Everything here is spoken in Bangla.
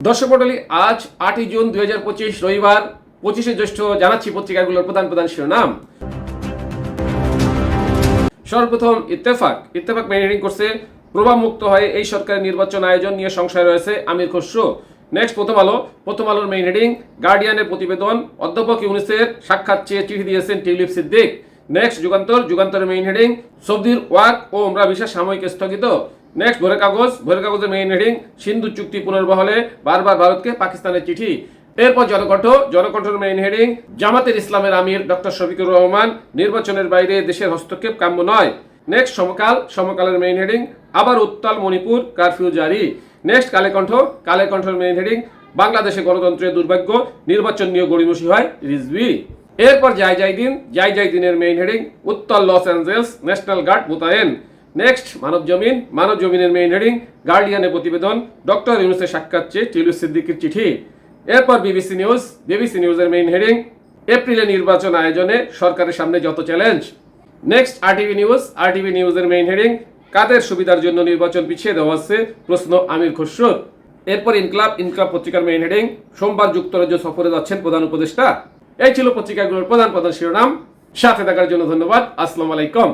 দর্শক মণ্ডলী, আজ 8ই জুন 2025 রবিবার 25শে জ্যৈষ্ঠ। জানাচ্ছি পত্রিকাগুলোর প্রধান প্রধান শিরোনাম। সর্বপ্রথম ইত্তেফাক মেইন হেডিং করছে প্রভাব মুক্ত হয়ে এই সরকারের নির্বাচন আয়োজন নিয়ে সংশয় রয়েছে আমির খসরু। নেক্সট প্রথম আলোর মেইন হেডিং গার্ডিয়ানের প্রতিবেদন, অধ্যাপক ইউনূসের সাক্ষাৎ চেয়ে চিঠি দিয়েছেন টিউলিপ সিদ্দিক। নেক্সট যুগান্তরের মেইন হেডিং সৌদির ওয়াক ও উমরা ভিসা সাময়িক স্থগিত। নেক্সট ভোরের কাগজের মেইন হেডিং সিন্ধু চুক্তি পুনর্বহলে বারবার ভারতকে পাকিস্তানের চিঠি। এরপর জনকণ্ঠের মেইন হেডিং জামাতের ইসলামের আমির ডক্টর শফিকুর রহমান, নির্বাচনের বাইরে দেশের হস্তক্ষেপ কাম্য নয়। নেক্সট সমকালের মেইন হেডিং আবার উত্তাল মণিপুর, কারফিউ জারি। নেক্সট কালেকণ্ঠের মেইন হেডিং বাংলাদেশে গণতন্ত্রের দুর্ভাগ্য, নির্বাচন নিয়ে গড়িমসি হয় রিজভি। এরপর জাইদিনের মেইন হেডিং উত্তর লস অ্যাঞ্জেলস, ন্যাশনাল গার্ড মোতায়েন। নেক্সট মানবজমিনের মেইন হেডিং গার্ডিয়ানের প্রতিবেদন, ডক্টর ইউনূসের সাক্ষাৎ চেয়ে টিউলিপ সিদ্দিকের চিঠি। এরপর বিবিসি নিউজের মেইন হেডিং এপ্রিলে নির্বাচন আয়োজনে সরকারের সামনে যত চ্যালেঞ্জ। নেক্সট আরটিভি নিউজের মেইন হেডিং কাদের সুবিধার জন্য নির্বাচন পিছিয়ে দেওয়া হচ্ছে, প্রশ্ন আমির খসরুর। এরপর ইনকলাব পত্রিকার মেইন হেডিং সোমবার যুক্তরাজ্য সফরে যাচ্ছেন প্রধান উপদেষ্টা। এই ছিল পত্রিকাগুলোর প্রধান শিরোনাম। সাথে থাকার জন্য ধন্যবাদ। আসসালামু আলাইকুম।